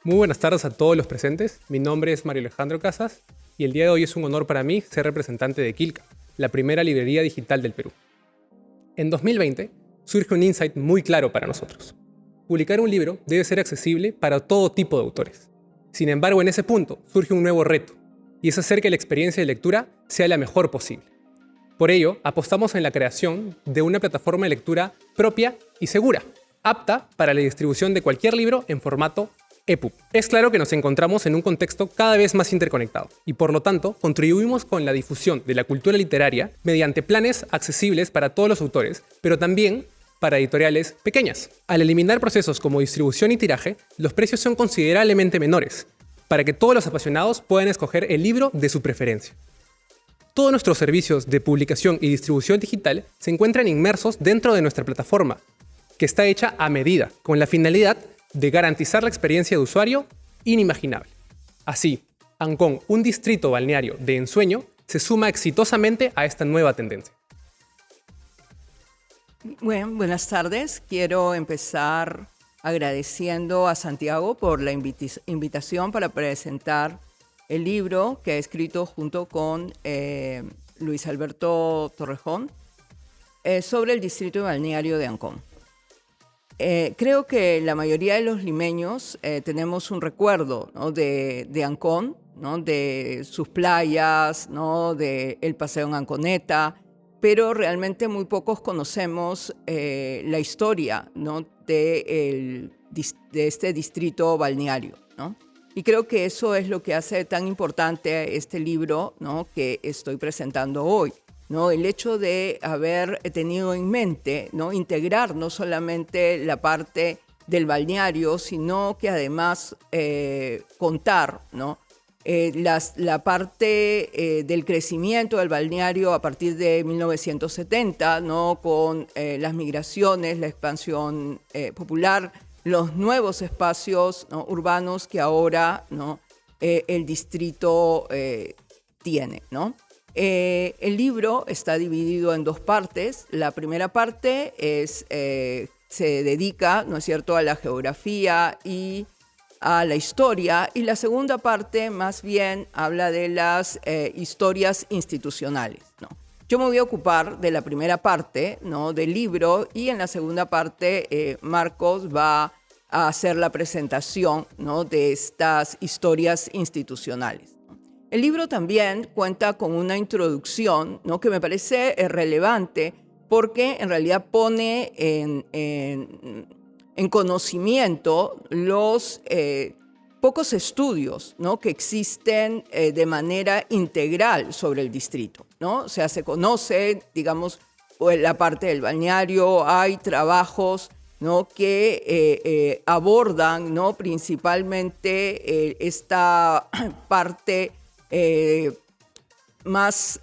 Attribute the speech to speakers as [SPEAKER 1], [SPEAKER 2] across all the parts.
[SPEAKER 1] Muy buenas tardes a todos los presentes. Mi nombre es Mario Alejandro Casas y el día de hoy es un honor para mí ser representante de Quilca, la primera librería digital del Perú. En 2020 surge un insight muy claro para nosotros. Publicar un libro debe ser accesible para todo tipo de autores. Sin embargo, en ese punto surge un nuevo reto, y es hacer que la experiencia de lectura sea la mejor posible. Por ello, apostamos en la creación de una plataforma de lectura propia y segura, apta para la distribución de cualquier libro en formato EPUB. Es claro que nos encontramos en un contexto cada vez más interconectado y por lo tanto contribuimos con la difusión de la cultura literaria mediante planes accesibles para todos los autores, pero también para editoriales pequeñas. Al eliminar procesos como distribución y tiraje, los precios son considerablemente menores, para que todos los apasionados puedan escoger el libro de su preferencia. Todos nuestros servicios de publicación y distribución digital se encuentran inmersos dentro de nuestra plataforma, que está hecha a medida, con la finalidad de garantizar la experiencia de usuario inimaginable. Así, Ancón, un distrito balneario de ensueño, se suma exitosamente a esta nueva tendencia.
[SPEAKER 2] Bueno, buenas tardes. Quiero empezar agradeciendo a Santiago por la invitación para presentar el libro que ha escrito junto con Luis Alberto Torrejón sobre el distrito balneario de Ancón. Creo que la mayoría de los limeños tenemos un recuerdo, ¿no?, de Ancón, ¿no?, de sus playas, ¿no?, del paseo en Anconeta, pero realmente muy pocos conocemos la historia, ¿no?, de este distrito balneario, ¿no? Y creo que eso es lo que hace tan importante este libro, ¿no?, que estoy presentando hoy, ¿no? El hecho de haber tenido en mente, ¿no?, integrar no solamente la parte del balneario, sino que además contar, ¿no?, la parte del crecimiento del balneario a partir de 1970, ¿no?, con las migraciones, la expansión popular, los nuevos espacios, ¿no?, urbanos que ahora, ¿no?, el distrito tiene, ¿no? El libro está dividido en dos partes. La primera parte se dedica, ¿no es cierto?, a la geografía y a la historia, y la segunda parte más bien habla de las historias institucionales, ¿no? Yo me voy a ocupar de la primera parte, ¿no?, del libro, y en la segunda parte Marcos va a hacer la presentación, ¿no?, de estas historias institucionales. El libro también cuenta con una introducción, ¿no?, que me parece relevante porque en realidad pone en conocimiento los pocos estudios, ¿no?, que existen de manera integral sobre el distrito, ¿no? O sea, se conoce, digamos, la parte del balneario, hay trabajos, ¿no?, que abordan, ¿no?, principalmente esta parte más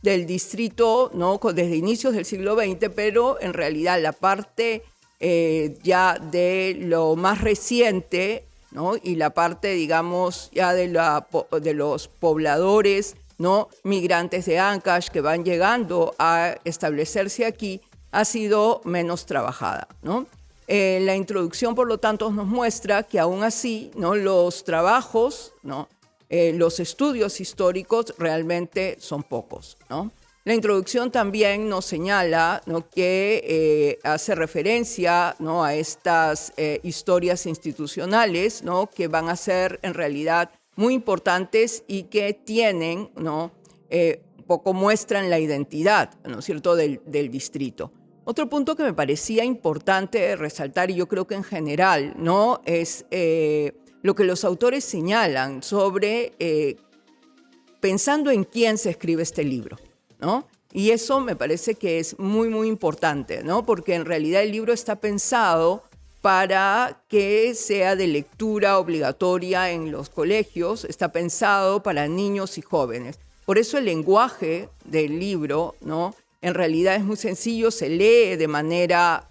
[SPEAKER 2] del distrito, ¿no?, desde inicios del siglo XX, pero en realidad la parte ya de lo más reciente, ¿no?, y la parte, digamos, ya de los pobladores, ¿no?, migrantes de Ancash que van llegando a establecerse aquí, ha sido menos trabajada, ¿no? La introducción, por lo tanto, nos muestra que aún así, ¿no?, los trabajos, ¿no?, los estudios históricos realmente son pocos, ¿no? La introducción también nos señala, ¿no?, que hace referencia, ¿no?, a estas historias institucionales, ¿no?, que van a ser en realidad muy importantes y que tienen, ¿no?, poco muestran la identidad, ¿no es cierto?, del distrito. Otro punto que me parecía importante resaltar, y yo creo que en general, ¿no?, es lo que los autores señalan sobre pensando en quién se escribe este libro, ¿no? Y eso me parece que es muy, muy importante, ¿no? Porque en realidad el libro está pensado para que sea de lectura obligatoria en los colegios, está pensado para niños y jóvenes. Por eso el lenguaje del libro, ¿no?, en realidad es muy sencillo, se lee de manera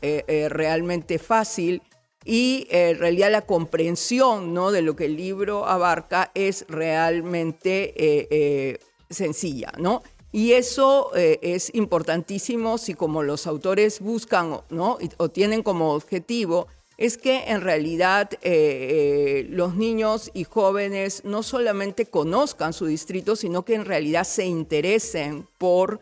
[SPEAKER 2] realmente fácil, y en realidad la comprensión, ¿no?, de lo que el libro abarca es realmente sencilla, ¿no? Y eso es importantísimo si, como los autores buscan, ¿no?, o tienen como objetivo es que en realidad los niños y jóvenes no solamente conozcan su distrito, sino que en realidad se interesen por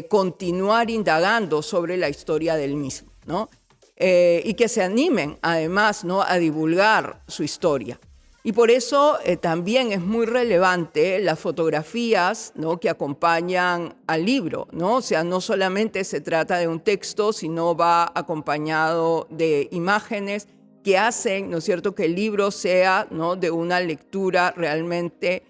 [SPEAKER 2] continuar indagando sobre la historia del mismo, ¿no? Y que se animen además, ¿no?, a divulgar su historia. Y por eso también es muy relevante las fotografías, ¿no?, que acompañan al libro, ¿no? O sea, no solamente se trata de un texto, sino va acompañado de imágenes que hacen, ¿no es cierto?, que el libro sea, ¿no?, de una lectura realmente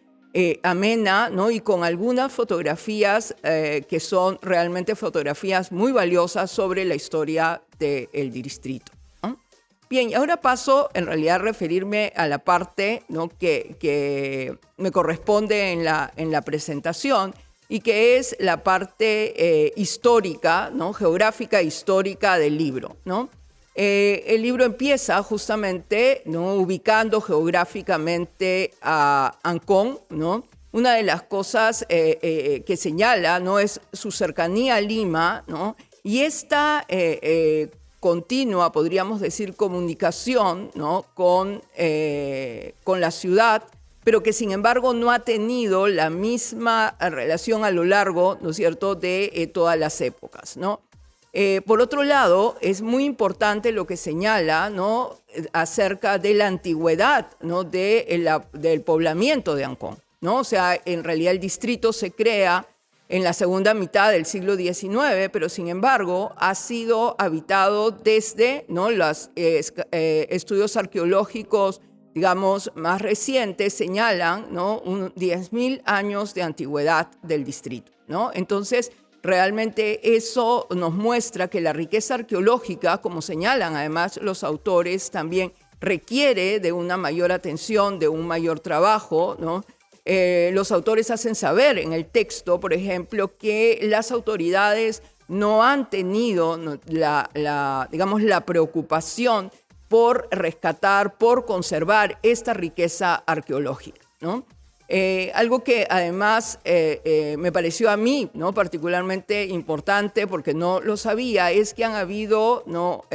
[SPEAKER 2] amena, ¿no?, y con algunas fotografías que son realmente fotografías muy valiosas sobre la historia del distrito. Bien, y ahora paso en realidad a referirme a la parte, ¿no?, que me corresponde en la presentación y que es la parte histórica, ¿no?, geográfica e histórica del libro, ¿no? El libro empieza justamente, ¿no?, ubicando geográficamente a Ancón, ¿no? Una de las cosas que señala, ¿no?, es su cercanía a Lima, ¿no? Y esta continua, podríamos decir, comunicación, ¿no?, con la ciudad, pero que sin embargo no ha tenido la misma relación a lo largo, ¿no es cierto?, de todas las épocas, ¿no? Por otro lado, es muy importante lo que señala, ¿no?, acerca de la antigüedad, ¿no?, del poblamiento de Ancón, ¿no? O sea, en realidad el distrito se crea en la segunda mitad del siglo XIX, pero sin embargo ha sido habitado desde, ¿no?, los estudios arqueológicos, digamos, más recientes señalan, ¿no?, 10.000 años de antigüedad del distrito, ¿no? Entonces, realmente eso nos muestra que la riqueza arqueológica, como señalan además los autores, también requiere de una mayor atención, de un mayor trabajo, ¿no? Los autores hacen saber en el texto, por ejemplo, que las autoridades no han tenido, ¿no?, digamos, la preocupación por rescatar, por conservar esta riqueza arqueológica, ¿no? Algo que además me pareció a mí, ¿no?, particularmente importante, porque no lo sabía, es que han habido, ¿no?,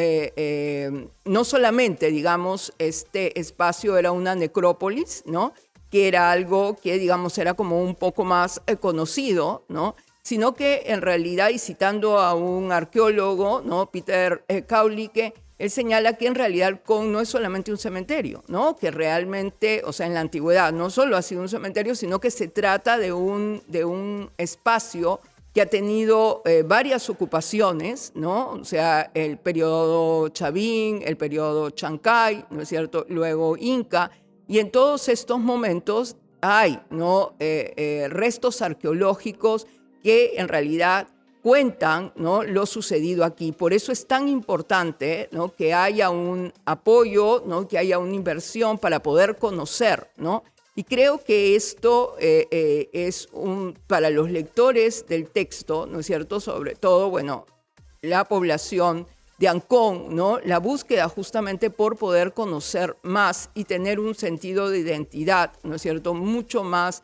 [SPEAKER 2] no solamente, digamos, este espacio era una necrópolis, ¿no?, que era algo que, digamos, era como un poco más conocido, ¿no?, sino que en realidad, y citando a un arqueólogo, ¿no?, Peter Kaulicke, él señala que en realidad Ancón no es solamente un cementerio, ¿no?, que realmente, o sea, en la antigüedad no solo ha sido un cementerio, sino que se trata de un espacio que ha tenido varias ocupaciones, ¿no? O sea, el periodo Chavín, el periodo Chancay, ¿no es cierto?, luego Inca, y en todos estos momentos hay, ¿no?, restos arqueológicos que en realidad cuentan, ¿no?, lo sucedido aquí. Por eso es tan importante, ¿no?, que haya un apoyo, ¿no?, que haya una inversión para poder conocer, ¿no? Y creo que esto es para los lectores del texto, ¿no es cierto?, sobre todo, bueno, la población de Ancón, ¿no?, la búsqueda justamente por poder conocer más y tener un sentido de identidad, ¿no es cierto?, mucho más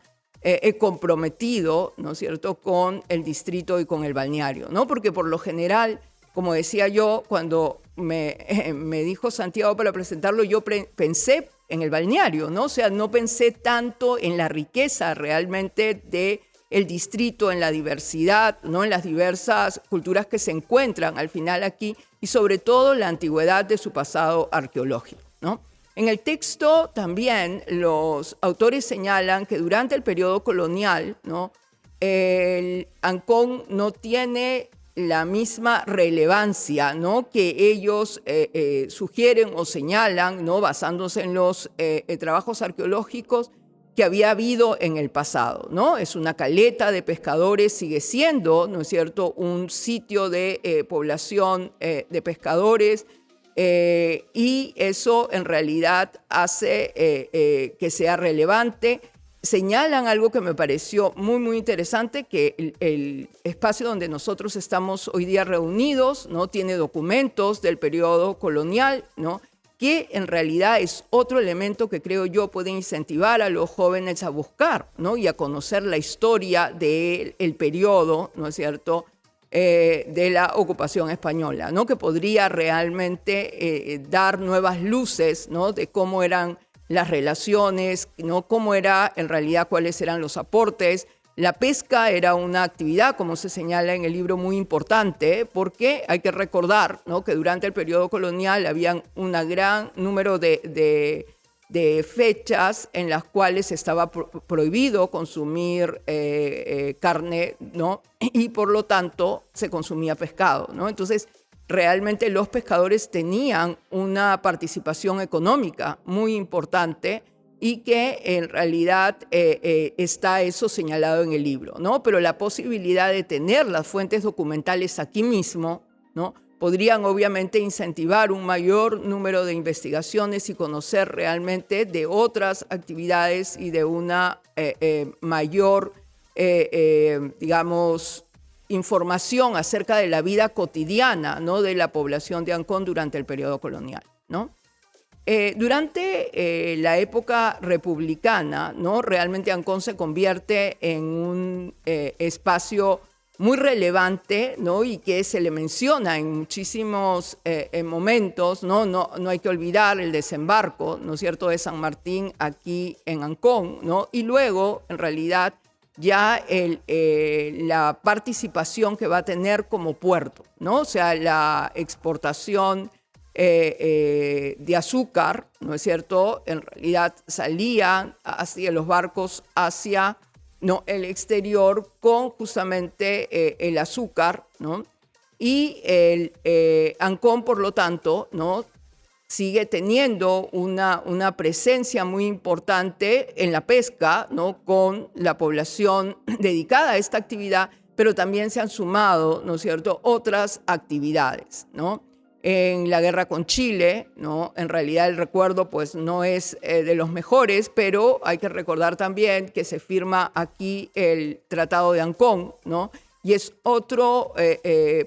[SPEAKER 2] comprometido, ¿no es cierto?, con el distrito y con el balneario, ¿no? Porque por lo general, como decía yo, cuando me dijo Santiago para presentarlo, yo pensé en el balneario, ¿no? O sea, no pensé tanto en la riqueza realmente del distrito, en la diversidad, ¿no?, en las diversas culturas que se encuentran al final aquí y sobre todo la antigüedad de su pasado arqueológico, ¿no? En el texto también los autores señalan que durante el periodo colonial, ¿no?, el Ancón no tiene la misma relevancia, ¿no?, que ellos sugieren o señalan, ¿no?, basándose en los trabajos arqueológicos que había habido en el pasado, ¿no? Es una caleta de pescadores, sigue siendo, ¿no es cierto?, un sitio de población de pescadores, y eso en realidad hace que sea relevante. Señalan algo que me pareció muy, muy interesante, que el espacio donde nosotros estamos hoy día reunidos, ¿no?, tiene documentos del periodo colonial, ¿no?, que en realidad es otro elemento que creo yo puede incentivar a los jóvenes a buscar, ¿no?, y a conocer la historia del periodo, ¿no es cierto?, de la ocupación española, ¿no? Que podría realmente dar nuevas luces, ¿no? De cómo eran las relaciones, ¿no? Cómo era en realidad, cuáles eran los aportes. La pesca era una actividad, como se señala en el libro, muy importante, porque hay que recordar, ¿no? Que durante el periodo colonial había un gran número de fechas en las cuales estaba prohibido consumir carne, ¿no? Y por lo tanto se consumía pescado, ¿no? Entonces, realmente los pescadores tenían una participación económica muy importante y que en realidad está eso señalado en el libro, ¿no? Pero la posibilidad de tener las fuentes documentales aquí mismo, ¿no? Podrían obviamente incentivar un mayor número de investigaciones y conocer realmente de otras actividades y de una mayor, digamos, información acerca de la vida cotidiana, ¿no? De la población de Ancón durante el periodo colonial, ¿no? Durante la época republicana, ¿no? Realmente Ancón se convierte en un espacio muy relevante, ¿no? Y que se le menciona en muchísimos momentos, ¿no? No hay que olvidar el desembarco, ¿no es cierto?, de San Martín aquí en Ancón, ¿no? Y luego, en realidad, ya la participación que va a tener como puerto, ¿no? O sea, la exportación de azúcar, ¿no es cierto? En realidad salían hacia los barcos hacia, ¿no?, el exterior con justamente el azúcar, ¿no? Y Ancón, por lo tanto, ¿no?, sigue teniendo una presencia muy importante en la pesca, ¿no?, con la población dedicada a esta actividad, pero también se han sumado, ¿no es cierto?, otras actividades, ¿no? En la guerra con Chile, ¿no? En realidad el recuerdo pues no es de los mejores, pero hay que recordar también que se firma aquí el Tratado de Ancón, ¿no? Y es otro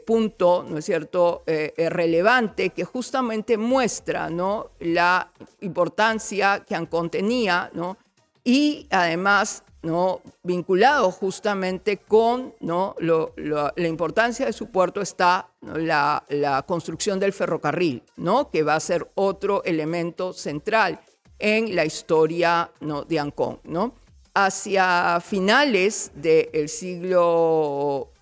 [SPEAKER 2] punto, ¿no es cierto?, relevante que justamente muestra, ¿no?, la importancia que Ancón tenía, ¿no? Y además, ¿no?, vinculado justamente con, ¿no?, la importancia de su puerto está, ¿no?, la construcción del ferrocarril, ¿no?, que va a ser otro elemento central en la historia, ¿no?, de Ancón, ¿no? Hacia finales del siglo,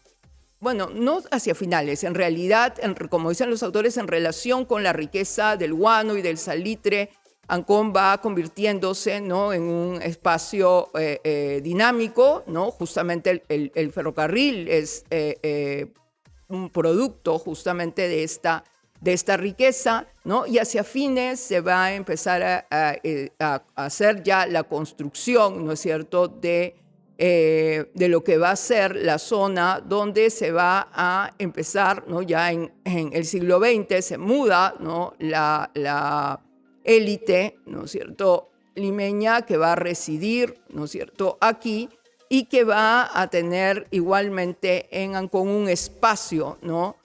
[SPEAKER 2] bueno, no hacia finales, en realidad, como dicen los autores, en relación con la riqueza del guano y del salitre, Ancón va convirtiéndose, ¿no?, en un espacio dinámico, ¿no? Justamente el ferrocarril es un producto justamente de esta riqueza, ¿no? Y hacia fines se va a empezar a hacer ya la construcción, ¿no es cierto?, de lo que va a ser la zona donde se va a empezar, ¿no?, ya en el siglo XX se muda, ¿no?, la élite, ¿no es cierto?, limeña, que va a residir, ¿no es cierto?, aquí, y que va a tener igualmente en Ancón un espacio, ¿no?,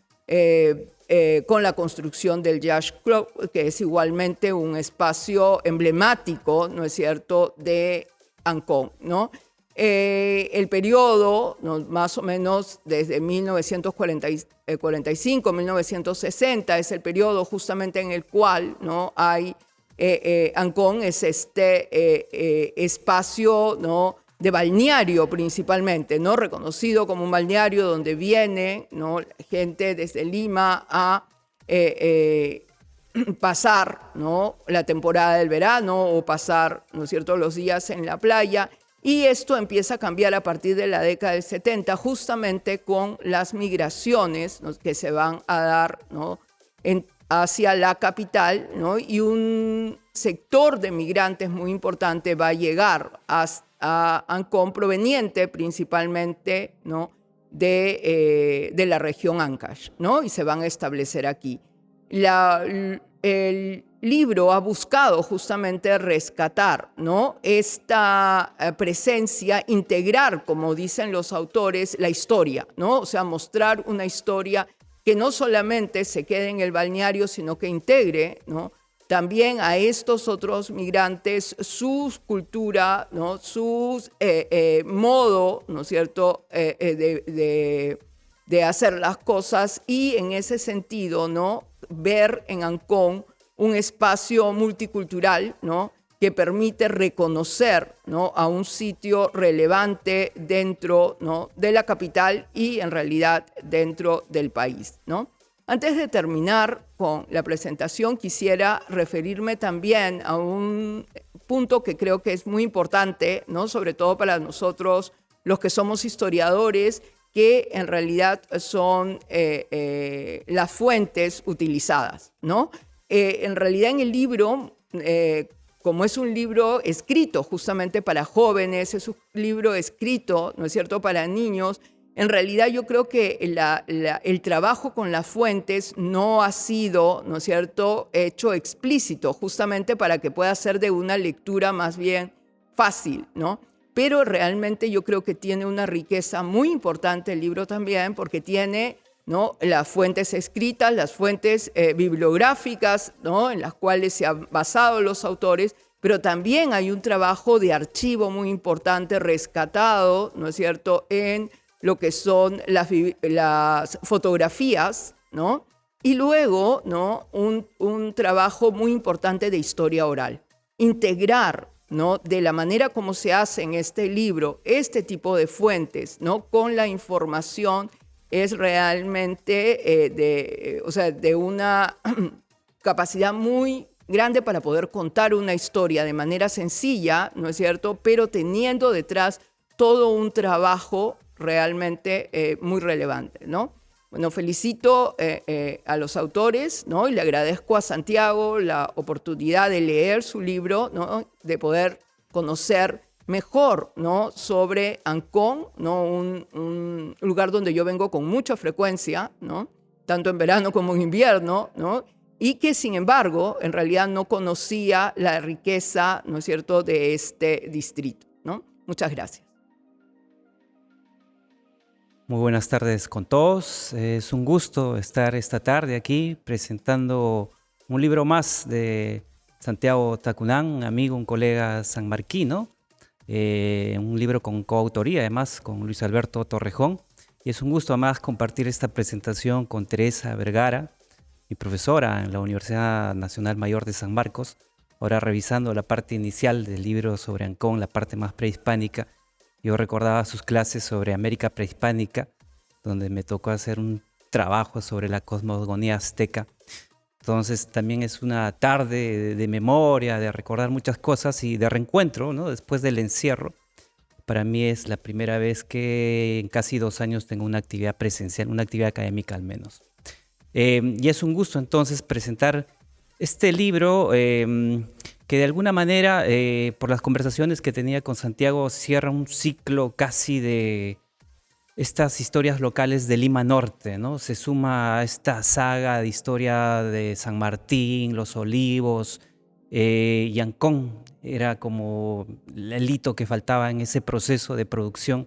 [SPEAKER 2] con la construcción del Yacht Club, que es igualmente un espacio emblemático, ¿no es cierto?, de Ancón, ¿no? El periodo, ¿no?, más o menos desde 1945, 1960, es el periodo justamente en el cual, ¿no?, hay Ancón es este espacio, ¿no?, de balneario principalmente, ¿no?, reconocido como un balneario donde viene, ¿no?, la gente desde Lima a pasar, ¿no?, la temporada del verano o pasar, ¿no es cierto?, los días en la playa. Y esto empieza a cambiar a partir de la década del 70, justamente con las migraciones, ¿no?, que se van a dar, ¿no?, hacia la capital, ¿no?, y un sector de migrantes muy importante va a llegar a Ancón, proveniente principalmente, ¿no?, de la región Ancash, ¿no?, y se van a establecer aquí. El libro ha buscado justamente rescatar, ¿no?, esta presencia, integrar, como dicen los autores, la historia, ¿no?, o sea, mostrar una historia que no solamente se quede en el balneario, sino que integre, ¿no?, también a estos otros migrantes su cultura, ¿no?, su modo, ¿no es cierto?, de de hacer las cosas y en ese sentido, ¿no? Ver en Ancón un espacio multicultural, ¿no? Que permite reconocer, ¿no? A un sitio relevante dentro, ¿no? de la capital y en realidad dentro del país, ¿no? Antes de terminar con la presentación, quisiera referirme también a un punto que creo que es muy importante, ¿no? Sobre todo para nosotros, los que somos historiadores, que en realidad son las fuentes utilizadas, ¿no? En realidad en el libro, como es un libro escrito justamente para jóvenes, es un libro escrito, ¿no es cierto?, para niños, en realidad yo creo que el trabajo con las fuentes no ha sido, ¿no es cierto?, hecho explícito, justamente para que pueda ser de una lectura más bien fácil, ¿no? Pero realmente yo creo que tiene una riqueza muy importante el libro también, porque tiene, ¿no?, las fuentes escritas, las fuentes bibliográficas, ¿no?, en las cuales se han basado los autores, pero también hay un trabajo de archivo muy importante rescatado, ¿no es cierto?, en lo que son las fotografías, ¿no? Y luego, ¿no?, un trabajo muy importante de historia oral. Integrar, ¿no?, de la manera como se hace en este libro, este tipo de fuentes, ¿no?, con la información es realmente de una capacidad muy grande para poder contar una historia de manera sencilla, ¿no es cierto?, pero teniendo detrás todo un trabajo realmente muy relevante, ¿no? Bueno, felicito a los autores, ¿no?, y le agradezco a Santiago la oportunidad de leer su libro, ¿no?, de poder conocer mejor, ¿no?, sobre Ancón, ¿no?, un lugar donde yo vengo con mucha frecuencia, ¿no?, tanto en verano como en invierno, ¿no?, y que sin embargo en realidad no conocía la riqueza, ¿no es cierto?, de este distrito, ¿no? Muchas gracias.
[SPEAKER 3] Muy buenas tardes con todos. Es un gusto estar esta tarde aquí presentando un libro más de Santiago Tacunán, un amigo, un colega sanmarquino, un libro con coautoría además con Luis Alberto Torrejón. Y es un gusto además compartir esta presentación con Teresa Vergara, mi profesora en la Universidad Nacional Mayor de San Marcos, ahora revisando la parte inicial del libro sobre Ancón, la parte más prehispánica. Yo recordaba sus clases sobre América prehispánica, donde me tocó hacer un trabajo sobre la cosmogonía azteca. Entonces también es una tarde de memoria, de recordar muchas cosas y de reencuentro, ¿no?, después del encierro. Para mí es la primera vez que en casi 2 años tengo una actividad presencial, una actividad académica al menos. Y es un gusto entonces presentar este libro que de alguna manera, por las conversaciones que tenía con Santiago, cierra un ciclo casi de estas historias locales de Lima Norte, ¿no? Se suma a esta saga de historia de San Martín, Los Olivos, y Ancón. Era como el hito que faltaba en ese proceso de producción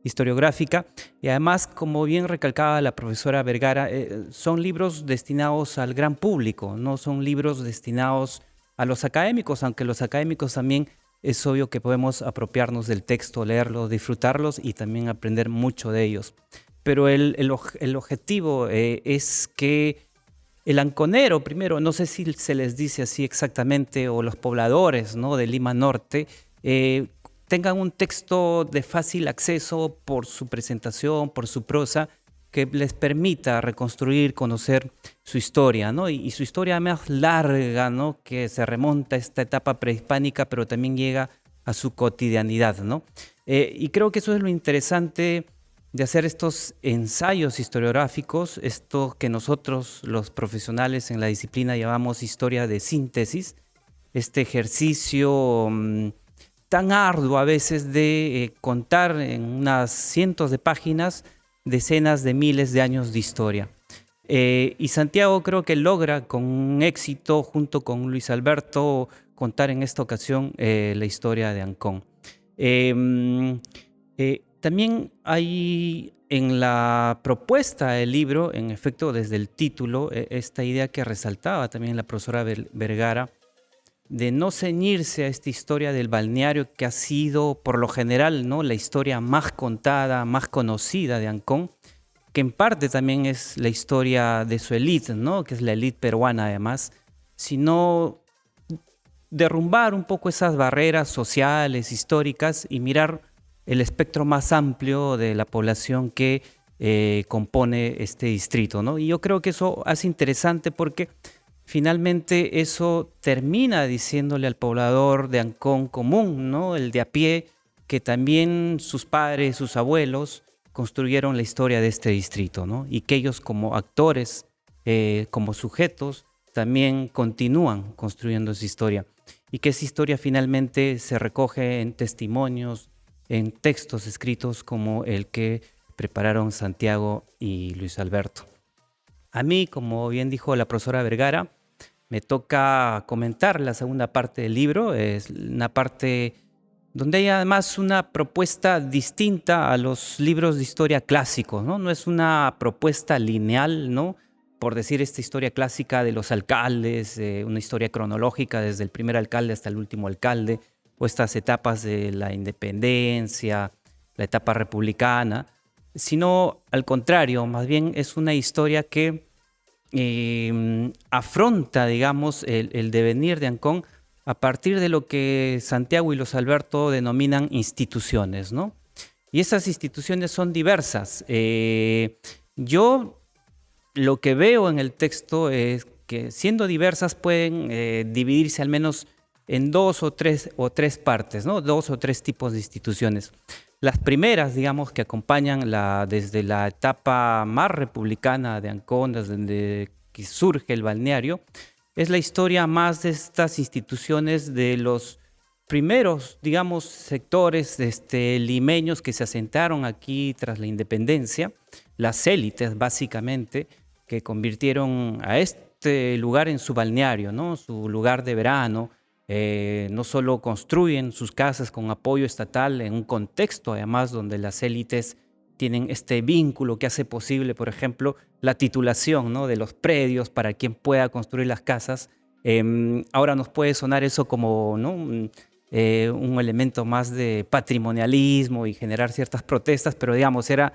[SPEAKER 3] historiográfica. Y además, como bien recalcaba la profesora Vergara, son libros destinados al gran público, no son libros destinados a los académicos, aunque los académicos también es obvio que podemos apropiarnos del texto, leerlos, disfrutarlos y también aprender mucho de ellos. Pero el objetivo es que el anconero, primero, no sé si se les dice así exactamente, o los pobladores, ¿no?, de Lima Norte, tengan un texto de fácil acceso por su presentación, por su prosa, que les permita reconstruir, conocer su historia, ¿no? Y su historia más larga, ¿no?, que se remonta a esta etapa prehispánica, pero también llega a su cotidianidad, ¿no? Y creo que eso es lo interesante de hacer estos ensayos historiográficos, esto que nosotros los profesionales en la disciplina llamamos historia de síntesis, este ejercicio tan arduo a veces de contar en unas cientos de páginas decenas de miles de años de historia. Y Santiago creo que logra con éxito, junto con Luis Alberto, contar en esta ocasión la historia de Ancón. También hay en la propuesta del libro, en efecto desde el título, esta idea que resaltaba también la profesora Vergara, de no ceñirse a esta historia del balneario que ha sido por lo general, ¿no?, la historia más contada, más conocida de Ancón, que en parte también es la historia de su élite, ¿no? Que es la élite peruana además, sino derrumbar un poco esas barreras sociales, históricas y mirar el espectro más amplio de la población que compone este distrito, ¿no? Y yo creo que eso hace interesante porque finalmente eso termina diciéndole al poblador de Ancón común, ¿no? El de a pie, que también sus padres, sus abuelos construyeron la historia de este distrito, ¿no? Y que ellos como actores, como sujetos, también continúan construyendo esa historia. Y que esa historia finalmente se recoge en testimonios, en textos escritos como el que prepararon Santiago y Luis Alberto. A mí, como bien dijo la profesora Vergara, me toca comentar la segunda parte del libro. Es una parte donde hay además una propuesta distinta a los libros de historia clásicos, ¿no? No es una propuesta lineal, ¿no? Por decir esta historia clásica de los alcaldes, una historia cronológica desde el primer alcalde hasta el último alcalde, o estas etapas de la independencia, la etapa republicana, sino al contrario, más bien es una historia que afronta, digamos, el devenir de Ancón a partir de lo que Santiago y Luis Alberto denominan instituciones, ¿no? Y esas instituciones son diversas. Yo lo que veo en el texto es que, siendo diversas, pueden dividirse al menos en dos o tres partes, ¿no? Dos o tres tipos de instituciones. Las primeras, digamos, que acompañan desde la etapa más republicana de Ancón, desde que surge el balneario, es la historia más de estas instituciones de los primeros, digamos, sectores limeños que se asentaron aquí tras la independencia, las élites básicamente, que convirtieron a este lugar en su balneario, ¿no? Su lugar de verano. No solo construyen sus casas con apoyo estatal en un contexto además donde las élites tienen este vínculo que hace posible, por ejemplo, la titulación, ¿no? De los predios para quien pueda construir las casas. Ahora nos puede sonar eso como, ¿no? un elemento más de patrimonialismo y generar ciertas protestas, pero digamos, era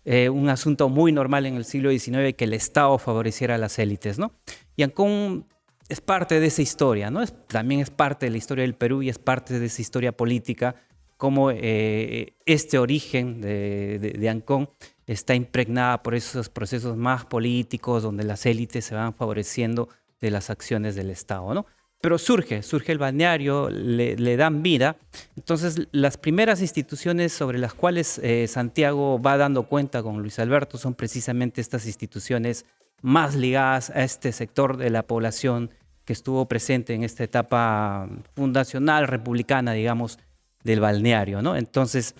[SPEAKER 3] un asunto muy normal en el siglo XIX que el Estado favoreciera a las élites, ¿no? Y Ancón es parte de esa historia, ¿no? También es parte de la historia del Perú y es parte de esa historia política, como este origen de Ancón está impregnada por esos procesos más políticos donde las élites se van favoreciendo de las acciones del Estado, ¿no? Pero surge el balneario, le dan vida. Entonces, las primeras instituciones sobre las cuales Santiago va dando cuenta con Luis Alberto son precisamente estas instituciones más ligadas a este sector de la población que estuvo presente en esta etapa fundacional republicana, digamos, del balneario, ¿no? Entonces,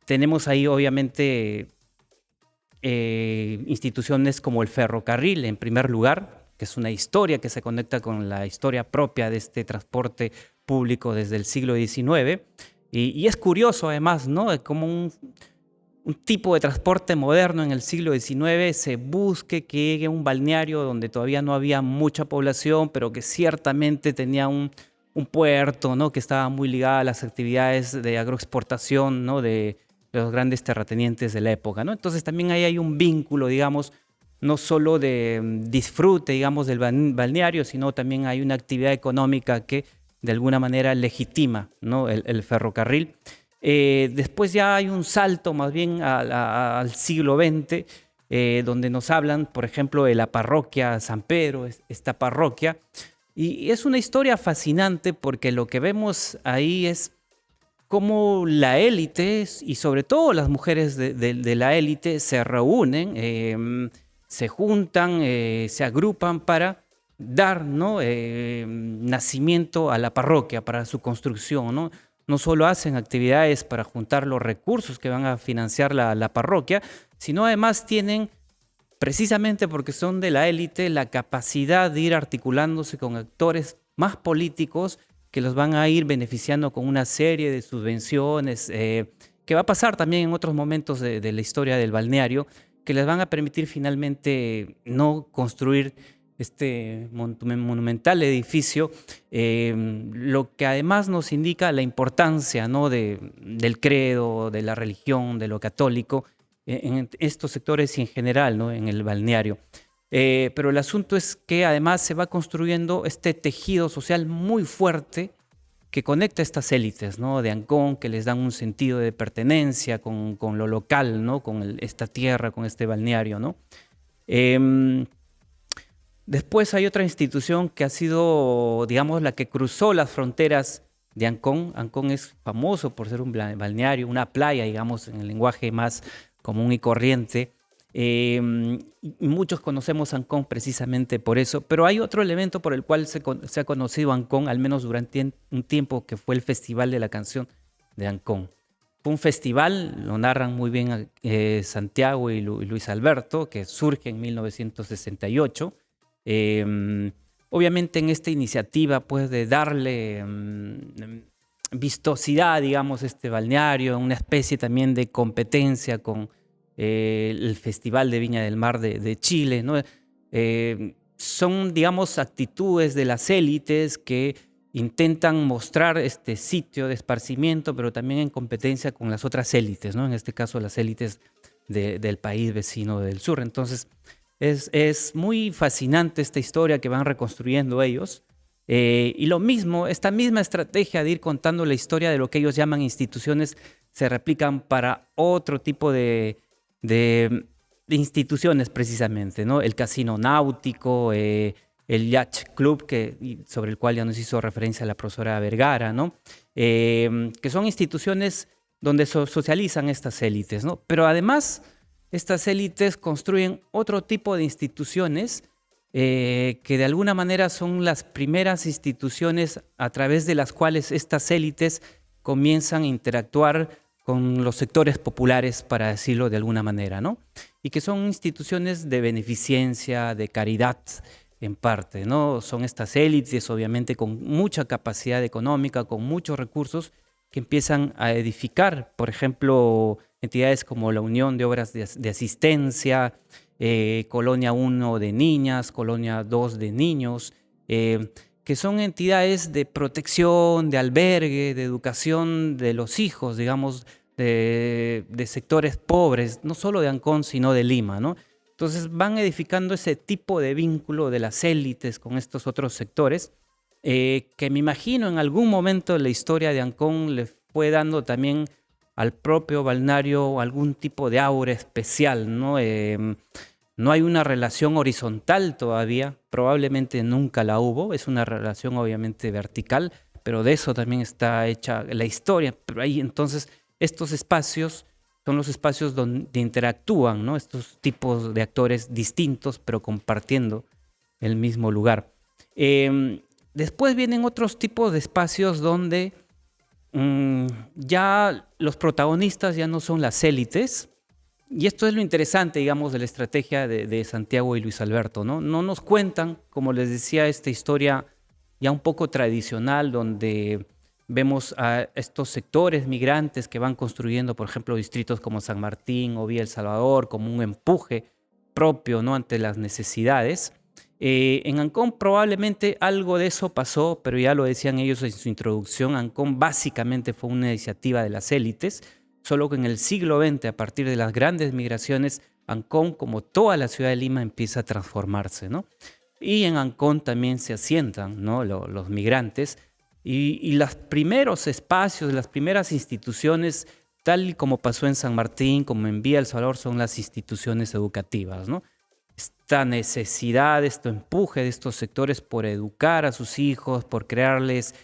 [SPEAKER 3] tenemos ahí obviamente instituciones como el ferrocarril, en primer lugar, que es una historia que se conecta con la historia propia de este transporte público desde el siglo XIX. Y es curioso además, ¿no? Como un tipo de transporte moderno en el siglo XIX se busque que llegue a un balneario donde todavía no había mucha población, pero que ciertamente tenía un puerto, ¿no? Que estaba muy ligado a las actividades de agroexportación, ¿no? De los grandes terratenientes de la época, ¿no? Entonces también ahí hay un vínculo, digamos, no solo de disfrute, digamos, del balneario, sino también hay una actividad económica que de alguna manera legitima, ¿no? el ferrocarril. Después ya hay un salto más bien al siglo XX, donde nos hablan, por ejemplo, de la parroquia San Pedro, esta parroquia. Y es una historia fascinante porque lo que vemos ahí es cómo la élite, y sobre todo las mujeres de la élite, se reúnen, se juntan, se agrupan para dar, ¿no? Nacimiento a la parroquia, para su construcción, ¿no? No solo hacen actividades para juntar los recursos que van a financiar la parroquia, sino además tienen, precisamente porque son de la élite, la capacidad de ir articulándose con actores más políticos que los van a ir beneficiando con una serie de subvenciones, que va a pasar también en otros momentos de la historia del balneario, que les van a permitir finalmente no construir este monumental edificio, lo que además nos indica la importancia, ¿no? del credo, de la religión, de lo católico, en estos sectores y en general, ¿no? En el balneario. Pero el asunto es que además se va construyendo este tejido social muy fuerte que conecta a estas élites, ¿no? De Ancón, que les dan un sentido de pertenencia con lo local, ¿no? Con esta tierra, con este balneario, ¿no? Em, Después hay otra institución que ha sido, digamos, la que cruzó las fronteras de Ancón. Ancón es famoso por ser un balneario, una playa, digamos, en el lenguaje más común y corriente. Y muchos conocemos Ancón precisamente por eso, pero hay otro elemento por el cual se ha conocido Ancón, al menos durante un tiempo, que fue el Festival de la Canción de Ancón. Fue un festival, lo narran muy bien Santiago y Luis Alberto, que surge en 1968. Obviamente en esta iniciativa pues de darle vistosidad, digamos, a este balneario, una especie también de competencia con el Festival de Viña del Mar de Chile, ¿no? Son, digamos, actitudes de las élites que intentan mostrar este sitio de esparcimiento, pero también en competencia con las otras élites, ¿no? En este caso las élites del país vecino del sur. Entonces, es muy fascinante esta historia que van reconstruyendo ellos. Y lo mismo, esta misma estrategia de ir contando la historia de lo que ellos llaman instituciones se replican para otro tipo de instituciones precisamente, ¿no? El casino náutico, el Yacht Club, sobre el cual ya nos hizo referencia la profesora Vergara, ¿no? Que son instituciones donde socializan estas élites, ¿no? Pero además, estas élites construyen otro tipo de instituciones que de alguna manera son las primeras instituciones a través de las cuales estas élites comienzan a interactuar con los sectores populares, para decirlo de alguna manera, ¿no? Y que son instituciones de beneficencia, de caridad, en parte, ¿no? Son estas élites, obviamente, con mucha capacidad económica, con muchos recursos, que empiezan a edificar, por ejemplo, entidades como la Unión de Obras de Asistencia, Colonia 1 de niñas, Colonia 2 de niños, que son entidades de protección, de albergue, de educación de los hijos, digamos, de sectores pobres, no solo de Ancón, sino de Lima, ¿no? Entonces van edificando ese tipo de vínculo de las élites con estos otros sectores, que me imagino en algún momento la historia de Ancón le fue dando también al propio balneario algún tipo de aura especial, ¿no? No hay una relación horizontal todavía, probablemente nunca la hubo, es una relación obviamente vertical, pero de eso también está hecha la historia. Pero ahí entonces estos espacios son los espacios donde interactúan, ¿no? Estos tipos de actores distintos, pero compartiendo el mismo lugar. Después vienen otros tipos de espacios donde ya los protagonistas ya no son las élites, y esto es lo interesante, digamos, de la estrategia de Santiago y Luis Alberto, ¿no? No nos cuentan, como les decía, esta historia ya un poco tradicional, donde vemos a estos sectores migrantes que van construyendo, por ejemplo, distritos como San Martín o Villa El Salvador, como un empuje propio, ¿no? Ante las necesidades. En Ancón probablemente algo de eso pasó, pero ya lo decían ellos en su introducción, Ancón básicamente fue una iniciativa de las élites, solo que en el siglo XX, a partir de las grandes migraciones, Ancón, como toda la ciudad de Lima, empieza a transformarse, ¿no? Y en Ancón también se asientan, ¿no? Los migrantes, y los primeros espacios, las primeras instituciones, tal como pasó en San Martín, como en Villa El Salvador, son las instituciones educativas, ¿no? Esta necesidad, este empuje de estos sectores por educar a sus hijos, por crearles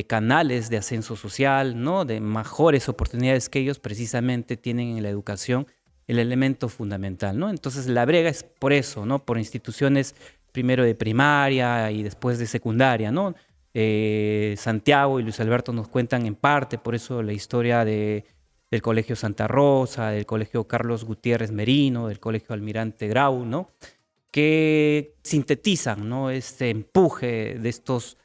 [SPEAKER 3] canales de ascenso social, ¿no? De mejores oportunidades que ellos precisamente tienen en la educación, el elemento fundamental, ¿no? Entonces la brega es por eso, ¿no? Por instituciones primero de primaria y después de secundaria, ¿no? Santiago y Luis Alberto nos cuentan en parte por eso la historia del Colegio Santa Rosa, del Colegio Carlos Gutiérrez Merino, del Colegio Almirante Grau, ¿no? Que sintetizan, ¿no? Este empuje de estos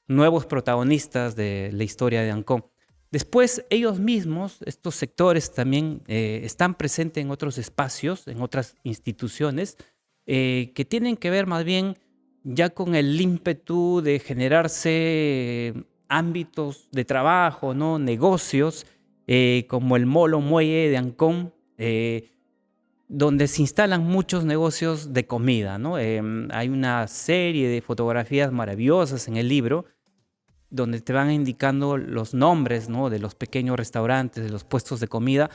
[SPEAKER 3] nuevos protagonistas de la historia de Ancón. Después, ellos mismos, estos sectores también están presentes en otros espacios, en otras instituciones, que tienen que ver más bien ya con el ímpetu de generarse ámbitos de trabajo, ¿no? Negocios, como el Molo Muelle de Ancón, donde se instalan muchos negocios de comida, ¿no? Hay una serie de fotografías maravillosas en el libro donde te van indicando los nombres, ¿no?, de los pequeños restaurantes, de los puestos de comida,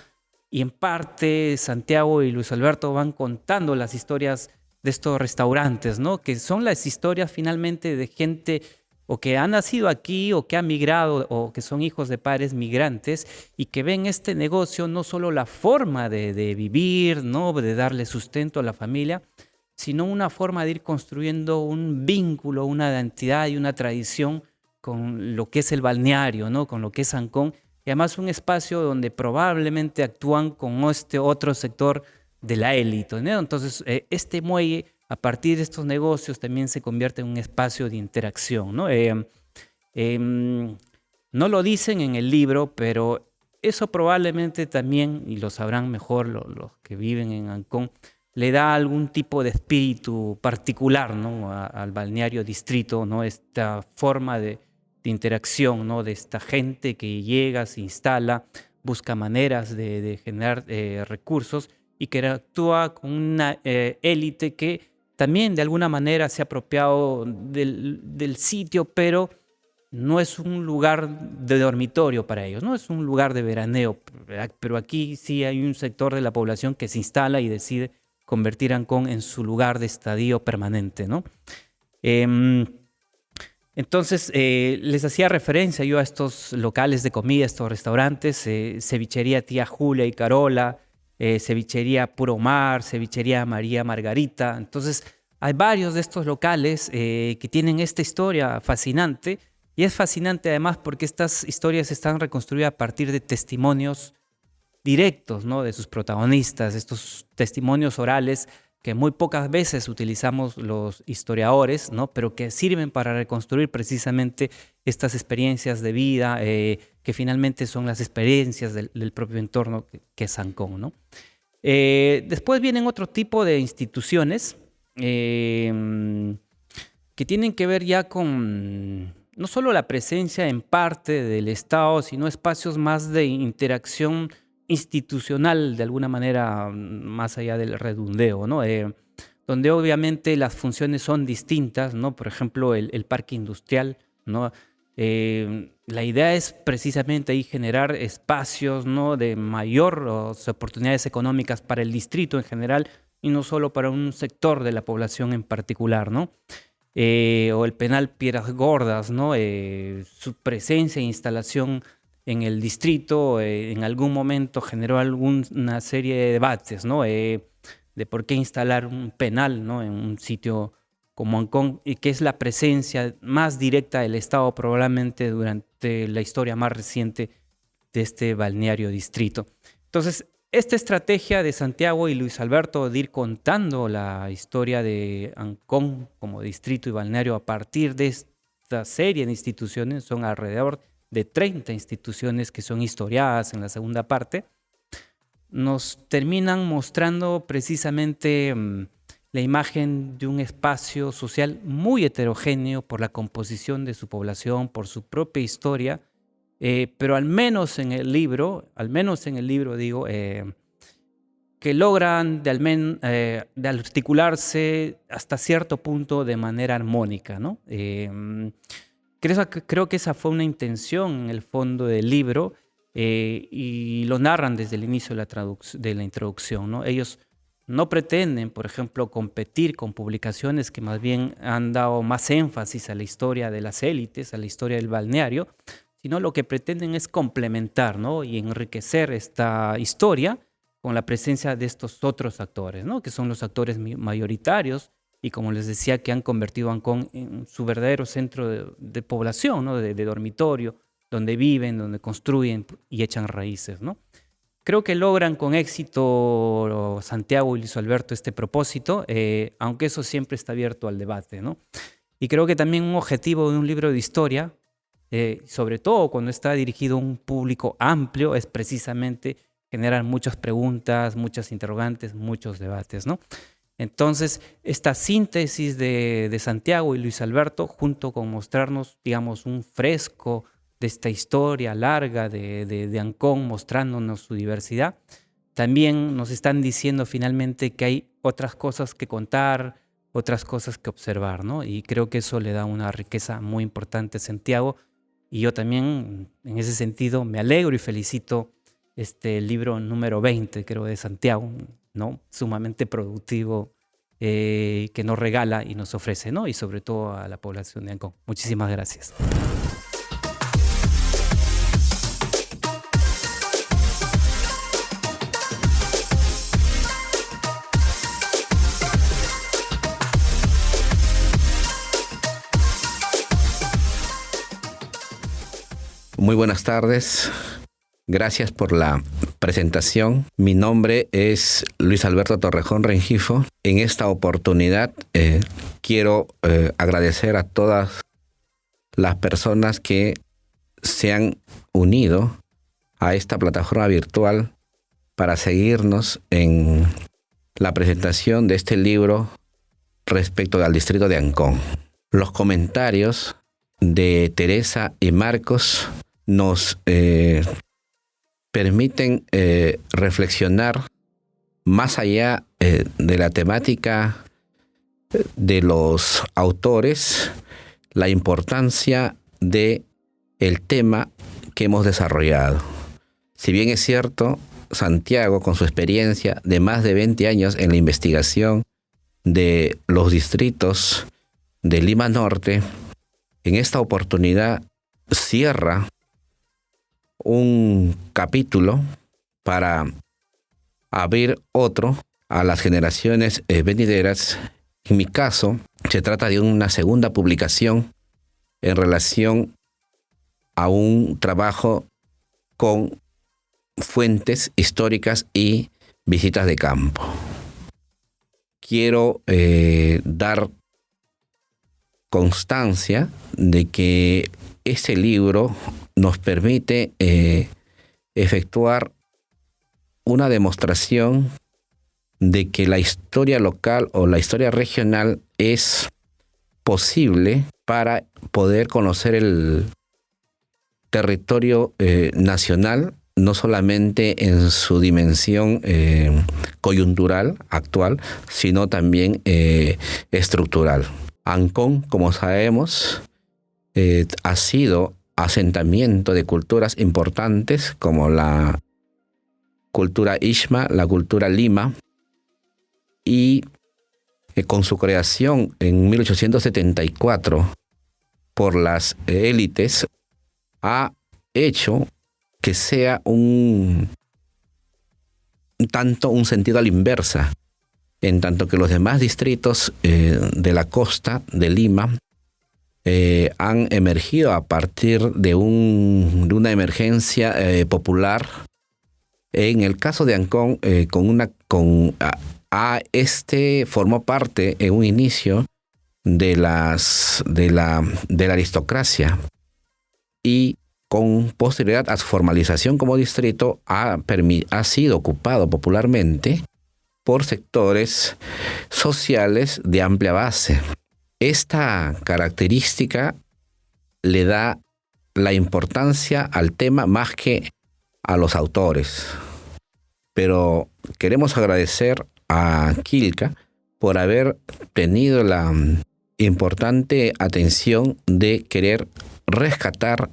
[SPEAKER 3] y en parte Santiago y Luis Alberto van contando las historias de estos restaurantes, ¿no?, que son las historias finalmente de gente o que ha nacido aquí o que ha migrado o que son hijos de padres migrantes y que ven este negocio no solo la forma de vivir, ¿no?, de darle sustento a la familia, sino una forma de ir construyendo un vínculo, una identidad y una tradición con lo que es el balneario, ¿no?, con lo que es Ancón, y además un espacio donde probablemente actúan con este otro sector de la élite, ¿no? Entonces, este muelle, a partir de estos negocios, también se convierte en un espacio de interacción, ¿no? No lo dicen en el libro, pero eso probablemente también, y lo sabrán mejor los que viven en Ancón, le da algún tipo de espíritu particular, ¿no?, al balneario distrito, ¿no?, esta forma de interacción, ¿no?, de esta gente que llega, se instala, busca maneras de generar recursos y que actúa con una élite que también de alguna manera se ha apropiado del sitio, pero no es un lugar de dormitorio para ellos, no es un lugar de veraneo, pero aquí sí hay un sector de la población que se instala y decide convertir Ancón en su lugar de estadio permanente, ¿no? Entonces, les hacía referencia yo a estos locales de comida, estos restaurantes, cevichería Tía Julia y Carola, cevichería Puro Mar, cevichería María Margarita. Entonces, hay varios de estos locales que tienen esta historia fascinante, y es fascinante además porque estas historias están reconstruidas a partir de testimonios directos, ¿no?, de sus protagonistas, estos testimonios orales que muy pocas veces utilizamos los historiadores, ¿no?, pero que sirven para reconstruir precisamente estas experiencias de vida, que finalmente son las experiencias del propio entorno que es Ancón, ¿no? Después vienen otro tipo de instituciones que tienen que ver ya con no solo la presencia en parte del Estado, sino espacios más de interacción institucional, de alguna manera, más allá del redondeo, ¿no? Donde obviamente las funciones son distintas, ¿no? Por ejemplo, el parque industrial, ¿no? La idea es precisamente ahí generar espacios, ¿no?, de mayor oportunidades económicas para el distrito en general y no solo para un sector de la población en particular, ¿no? O el penal Piedras Gordas, ¿no? Su presencia e instalación en el distrito en algún momento generó una serie de debates, ¿no?, de por qué instalar un penal, ¿no?, en un sitio como Ancón, y que es la presencia más directa del Estado probablemente durante la historia más reciente de este balneario distrito. Entonces, esta estrategia de Santiago y Luis Alberto de ir contando la historia de Ancón como distrito y balneario a partir de esta serie de instituciones, son alrededor de 30 instituciones que son historiadas en la segunda parte, nos terminan mostrando precisamente la imagen de un espacio social muy heterogéneo por la composición de su población, por su propia historia, pero al menos en el libro digo, que logran de articularse hasta cierto punto de manera armónica, ¿no? Creo que esa fue una intención en el fondo del libro, y lo narran desde el inicio de la introducción, ¿no? Ellos no pretenden, por ejemplo, competir con publicaciones que más bien han dado más énfasis a la historia de las élites, a la historia del balneario, sino lo que pretenden es complementar, ¿no?, y enriquecer esta historia con la presencia de estos otros actores, ¿no?, que son los actores mayoritarios y, como les decía, que han convertido a Ancón en su verdadero centro de población, ¿no?, de dormitorio, donde viven, donde construyen y echan raíces, ¿no? Creo que logran con éxito Santiago y Luis Alberto este propósito, aunque eso siempre está abierto al debate, ¿no? Y creo que también un objetivo de un libro de historia, sobre todo cuando está dirigido a un público amplio, es precisamente generar muchas preguntas, muchas interrogantes, muchos debates, ¿no? Entonces, esta síntesis de Santiago y Luis Alberto, junto con mostrarnos, digamos, un fresco de esta historia larga de Ancón, mostrándonos su diversidad, también nos están diciendo finalmente que hay otras cosas que contar, otras cosas que observar, ¿no? Y creo que eso le da una riqueza muy importante a Santiago. Y yo también, en ese sentido, me alegro y felicito este libro número 20, creo, de Santiago, ¿no? Sumamente productivo, que nos regala y nos ofrece, ¿no? Y sobre todo a la población de Ancón. Muchísimas gracias.
[SPEAKER 4] Muy buenas tardes. Gracias por la presentación. Mi nombre es Luis Alberto Torrejón Rengifo. En esta oportunidad quiero agradecer a todas las personas que se han unido a esta plataforma virtual para seguirnos en la presentación de este libro respecto al distrito de Ancón. Los comentarios de Teresa y Marcos nos permiten reflexionar más allá de la temática de los autores, la importancia de el tema que hemos desarrollado. Si bien es cierto, Santiago, con su experiencia de más de 20 años en la investigación de los distritos de Lima Norte, en esta oportunidad cierra un capítulo para abrir otro a las generaciones venideras. En mi caso, se trata de una segunda publicación en relación a un trabajo con fuentes históricas y visitas de campo. Quiero dar constancia de que este libro nos permite efectuar una demostración de que la historia local o la historia regional es posible para poder conocer el territorio nacional, no solamente en su dimensión coyuntural actual, sino también estructural. Ancón, como sabemos, ha sido asentamiento de culturas importantes como la cultura Ishma, la cultura Lima, y con su creación en 1874 por las élites ha hecho que sea un tanto un sentido a la inversa, en tanto que los demás distritos de la costa de Lima han emergido a partir de una emergencia popular. En el caso de Ancón, este formó parte en un inicio de la aristocracia, y con posterioridad a su formalización como distrito ha sido ocupado popularmente por sectores sociales de amplia base. Esta característica le da la importancia al tema más que a los autores. Pero queremos agradecer a Quilca por haber tenido la importante atención de querer rescatar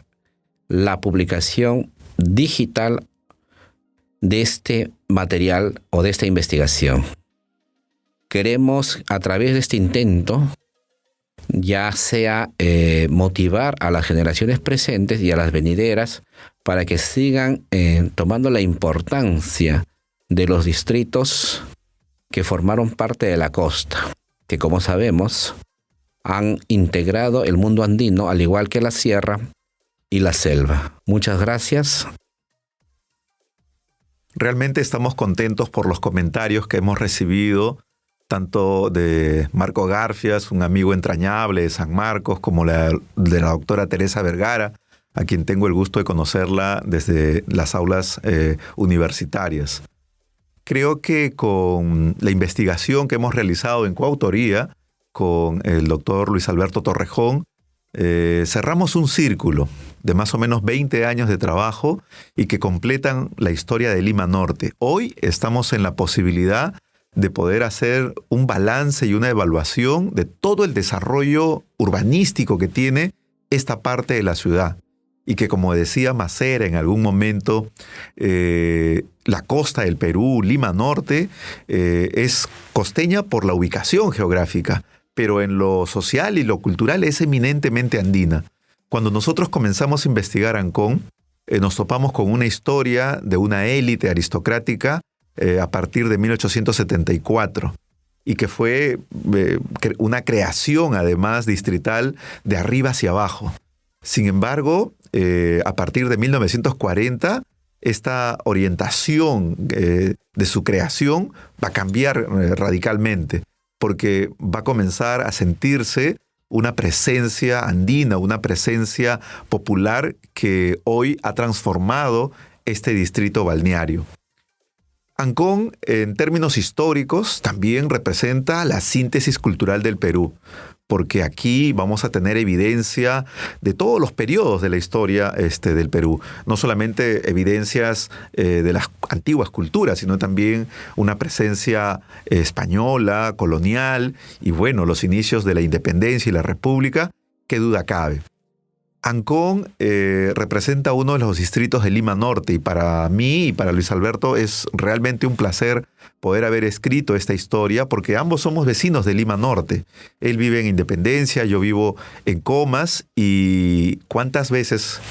[SPEAKER 4] la publicación digital de este material o de esta investigación. Queremos, a través de este intento, ya sea motivar a las generaciones presentes y a las venideras para que sigan tomando la importancia de los distritos que formaron parte de la costa, que, como sabemos, han integrado el mundo andino, al igual que la sierra y la selva. Muchas gracias.
[SPEAKER 5] Realmente estamos contentos por los comentarios que hemos recibido, tanto de Marco Garfias, un amigo entrañable de San Marcos, como de la doctora Teresa Vergara, a quien tengo el gusto de conocerla desde las aulas universitarias. Creo que con la investigación que hemos realizado en coautoría con el doctor Luis Alberto Torrejón, cerramos un círculo de más o menos 20 años de trabajo y que completan la historia de Lima Norte. Hoy estamos en la posibilidad de poder hacer un balance y una evaluación de todo el desarrollo urbanístico que tiene esta parte de la ciudad. Y que, como decía Macera en algún momento, la costa del Perú, Lima Norte, es costeña por la ubicación geográfica, pero en lo social y lo cultural es eminentemente andina. Cuando nosotros comenzamos a investigar Ancón, nos topamos con una historia de una élite aristocrática a partir de 1874, y que fue una creación, además, distrital de arriba hacia abajo. Sin embargo, a partir de 1940, esta orientación de su creación va a cambiar radicalmente, porque va a comenzar a sentirse una presencia andina, una presencia popular que hoy ha transformado este distrito balneario. Ancón, en términos históricos, también representa la síntesis cultural del Perú, porque aquí vamos a tener evidencia de todos los periodos de la historia del Perú. No solamente evidencias de las antiguas culturas, sino también una presencia española, colonial, y bueno, los inicios de la independencia y la república, qué duda cabe. Ancón representa uno de los distritos de Lima Norte, y para mí y para Luis Alberto es realmente un placer poder haber escrito esta historia, porque ambos somos vecinos de Lima Norte. Él vive en Independencia, yo vivo en Comas, y cuántas veces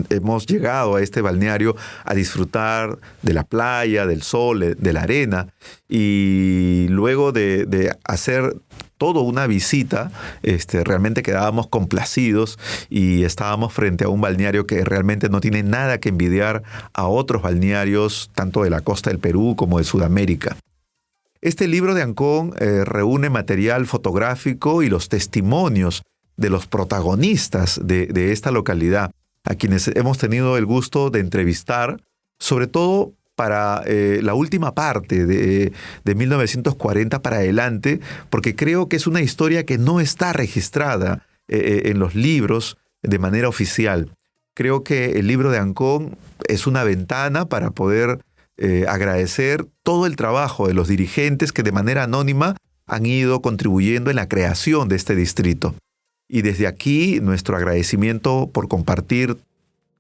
[SPEAKER 5] hemos llegado a este balneario a disfrutar de la playa, del sol, de la arena, y luego de hacer toda una visita, realmente quedábamos complacidos y estábamos frente a un balneario que realmente no tiene nada que envidiar a otros balnearios, tanto de la costa del Perú como de Sudamérica. Este libro de Ancón reúne material fotográfico y los testimonios de los protagonistas de esta localidad, a quienes hemos tenido el gusto de entrevistar, sobre todo para la última parte de 1940 para adelante, porque creo que es una historia que no está registrada en los libros de manera oficial. Creo que el libro de Ancón es una ventana para poder agradecer todo el trabajo de los dirigentes que de manera anónima han ido contribuyendo en la creación de este distrito. Y desde aquí, nuestro agradecimiento por compartir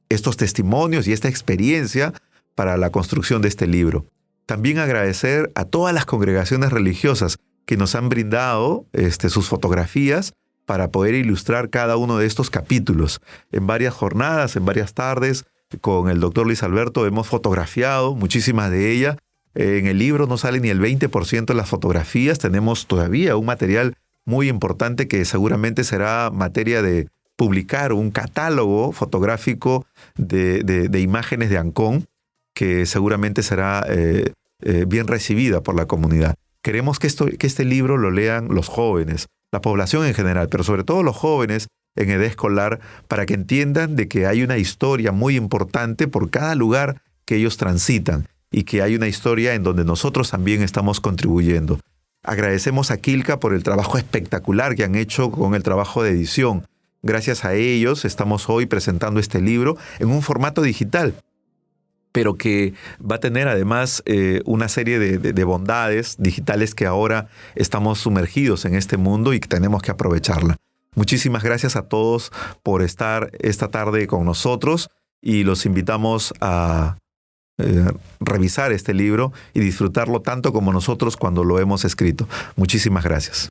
[SPEAKER 5] estos testimonios y esta experiencia para la construcción de este libro. También agradecer a todas las congregaciones religiosas que nos han brindado sus fotografías para poder ilustrar cada uno de estos capítulos. En varias jornadas, en varias tardes, con el doctor Luis Alberto hemos fotografiado muchísimas de ellas. En el libro no sale ni el 20% de las fotografías. Tenemos todavía un material muy importante que seguramente será materia de publicar un catálogo fotográfico de imágenes de Ancón, que seguramente será bien recibida por la comunidad. Queremos que este libro lo lean los jóvenes, la población en general, pero sobre todo los jóvenes en edad escolar, para que entiendan de que hay una historia muy importante por cada lugar que ellos transitan, y que hay una historia en donde nosotros también estamos contribuyendo. Agradecemos a Quilca por el trabajo espectacular que han hecho con el trabajo de edición. Gracias a ellos estamos hoy presentando este libro en un formato digital, pero que va a tener además una serie de bondades digitales que ahora estamos sumergidos en este mundo y que tenemos que aprovecharla. Muchísimas gracias a todos por estar esta tarde con nosotros, y los invitamos a revisar este libro y disfrutarlo tanto como nosotros cuando lo hemos escrito. Muchísimas gracias.